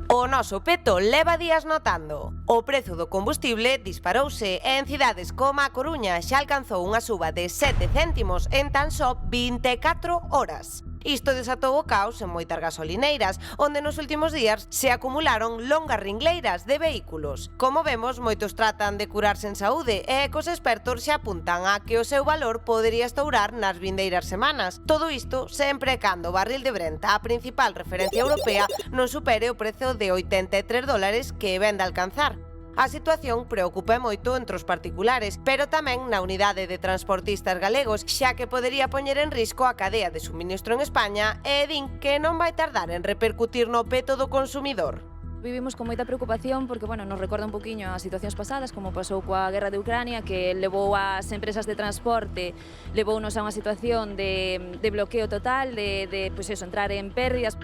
O noso peto leva días notando. O prezo do combustible disparouse e en cidades como a Coruña xa alcanzou unha suba de 7 céntimos en tan só 24 horas. Isto desatou o caos en moitas gasolineiras, onde nos últimos días se acumularon longas ringleiras de vehículos. Como vemos, moitos tratan de curarse en saúde e cos expertos xa apuntan a que o seu valor podería estourar nas vindeiras semanas. Todo isto sempre cando o barril de Brent, a principal referencia europea, non supere o prezo de 83 dólares que vende a alcanzar. A situación preocupa moito entre os particulares, pero tamén na unidade de transportistas galegos, xa que podería poñer en risco a cadea de suministro en España e din que non vai tardar en repercutir no peto do consumidor. Vivimos con moita preocupación porque, nos recorda un poquinho as situacións pasadas, como pasou coa guerra de Ucrania, que levou ás empresas de transporte, levounos a unha situación de bloqueo total, de entrar en pérdidas.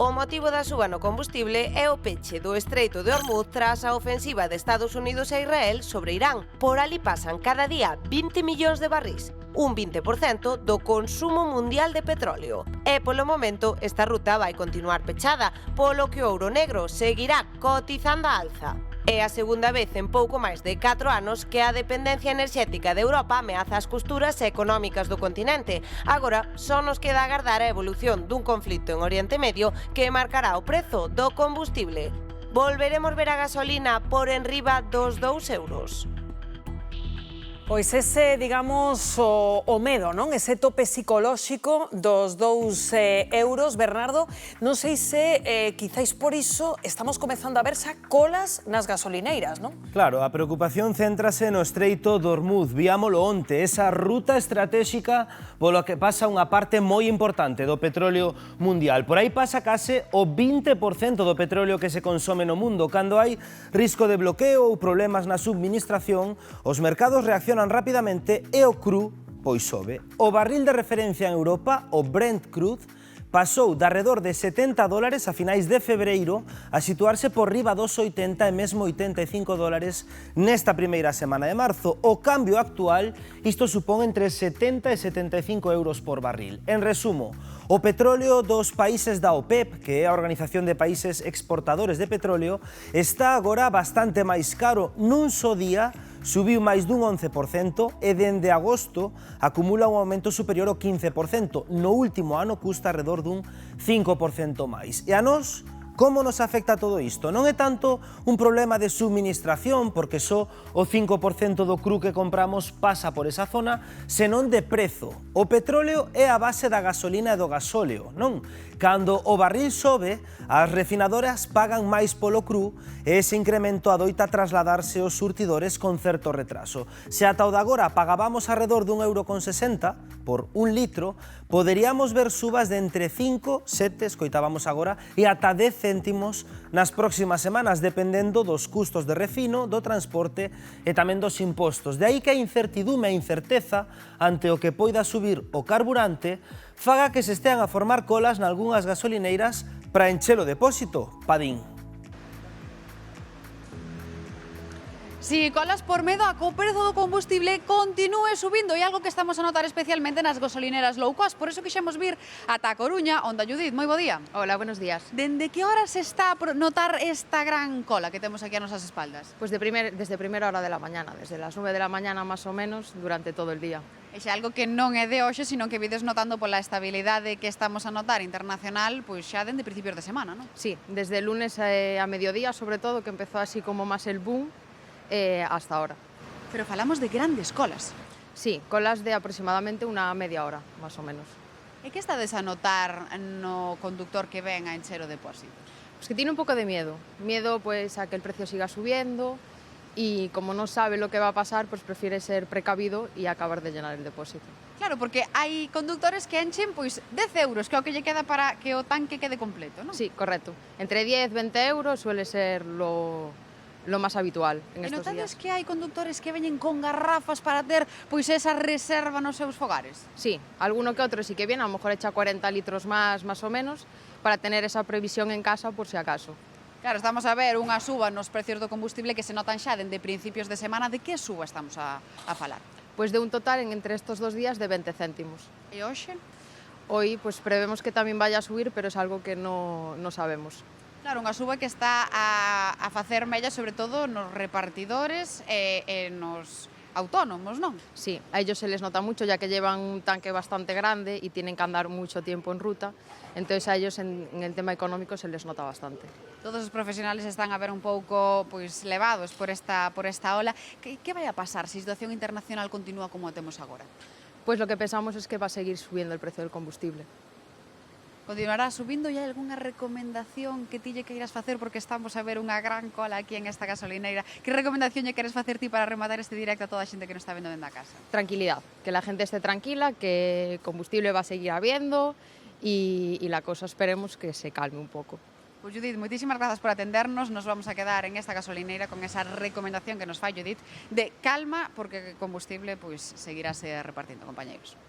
O motivo da suba no combustible é o peche do Estreito de Hormuz tras a ofensiva de Estados Unidos e Israel sobre Irán. Por ali pasan cada día 20 millóns de barrís, un 20% do consumo mundial de petróleo. E polo momento esta ruta vai continuar pechada, polo que o ouro negro seguirá cotizando a alza. É a segunda vez en pouco máis de 4 anos que a dependencia enerxética de Europa ameaza as costuras económicas do continente. Agora só nos queda agardar a evolución dun conflito en Oriente Medio que marcará o prezo do combustible. Volveremos ver a gasolina por enriba dos 2 euros. Pois ese, digamos, o medo, non? Ese tope psicolóxico dos 2 euros, Bernardo. Non sei se, quizáis por iso, estamos comezando a ver xa colas nas gasolineiras, non? Claro, a preocupación céntrase no Estreito de Hormuz. Víamolo onte, esa ruta estratégica polo que pasa unha parte moi importante do petróleo mundial. Por aí pasa case o 20% do petróleo que se consome no mundo. Cando hai risco de bloqueo ou problemas na subministración, os mercados reaccionan rapidamente e o cru pois sobe. O barril de referencia en Europa, o Brent Crude, pasou de arredor de 70 dólares a finais de febreiro a situarse por riba dos 80 e mesmo 85 dólares nesta primeira semana de marzo. O cambio actual, isto supón entre 70 e 75 euros por barril. En resumo, o petróleo dos países da OPEP, que é a Organización de Países Exportadores de Petróleo, está agora bastante máis caro. Nun só día subiu máis dun 11% e dende agosto acumula un aumento superior ao 15%. No último ano custa alrededor dun 5% máis. E a nós, como nos afecta todo isto? Non é tanto un problema de suministración, porque só o 5% do cru que compramos pasa por esa zona, senón de prezo. O petróleo é a base da gasolina e do gasóleo, non? Cando o barril sobe, as refinadoras pagan máis polo cru e ese incremento adoita trasladarse aos surtidores con certo retraso. Se ata o de agora pagábamos alrededor dun €1,60 por un litro, poderíamos ver subas de entre 5, 7, escoitábamos agora, e ata 10 céntimos nas próximas semanas, dependendo dos custos de refino, do transporte e tamén dos impostos. De aí que a incertidume e incerteza ante o que poida subir o carburante faga que se estean a formar colas nalgunhas gasolineiras para encher o depósito, Padín. Si, colas por medo a que o prezo do combustible continúe subindo e algo que estamos a notar especialmente nas gasolineras low cost. Por eso quixemos vir ata a Coruña, onde a Judith, moi bo día. Hola, buenos días. Dende que hora se está a notar esta gran cola que temos aquí a nosas espaldas? Pues desde primera hora de la mañana, desde las 9 de la mañana más o menos, durante todo el día. E xa algo que non é de hoxe, sino que vides notando pola estabilidade que estamos a notar internacional, pois xa dende principios de semana, non? Sí, desde el lunes a mediodía, sobre todo, que empezó así como más el boom, hasta ahora. Pero falamos de grandes colas. Sí, colas de aproximadamente una media hora, más o menos. E que estades a notar no conductor que ven a encher o depósito? Pues que tiene un poco de miedo. Miedo pues a que el precio siga subiendo y como no sabe lo que va a pasar, pues prefiere ser precavido y acabar de llenar el depósito. Claro, porque hai conductores que enchen pois 10 euros, que é o que lle queda para que o tanque quede completo, non? Sí, correcto. Entre 10 y 20 euros suele ser lo más habitual en estos días. E notades que hai conductores que veñen con garrafas para ter pois esa reserva nos seus fogares? Sí, alguno que otro sí que viene, a lo mejor echa 40 litros más o menos, para tener esa previsión en casa por si acaso. Claro, estamos a ver unha suba nos precios do combustible que se notan xa dende principios de semana. De que suba estamos a falar? Pues de un total entre estos 2 días de 20 céntimos. E hoxe? Hoy pues prevemos que también vaya a subir, pero es algo que no sabemos. Claro, unha suba que está a facer mella sobre todo nos repartidores e nos autónomos, non? Sí, a ellos se les nota mucho ya que llevan un tanque bastante grande y tienen que andar mucho tiempo en ruta, entonces a ellos en el tema económico se les nota bastante. Todos os profesionales están a ver un pouco pois levados por esta ola. Que vai a pasar se a situación internacional continúa como a temos agora? Pues lo que pensamos es que va a seguir subiendo el precio del combustible. Continuará subindo e hai algunha recomendación que ti lle queiras facer porque estamos a ver unha gran cola aquí en esta gasolineira. Que recomendación lle queres facer ti para rematar este directo a toda a xente que nos está vendo dentro da casa? Tranquilidad, que la gente esté tranquila, que combustible va a seguir habiendo y la cosa esperemos que se calme un poco. Pues Judith, moitísimas grazas por atendernos. Nos vamos a quedar en esta gasolineira con esa recomendación que nos fai Judith de calma porque o combustible pois seguirase repartindo, compañeiros.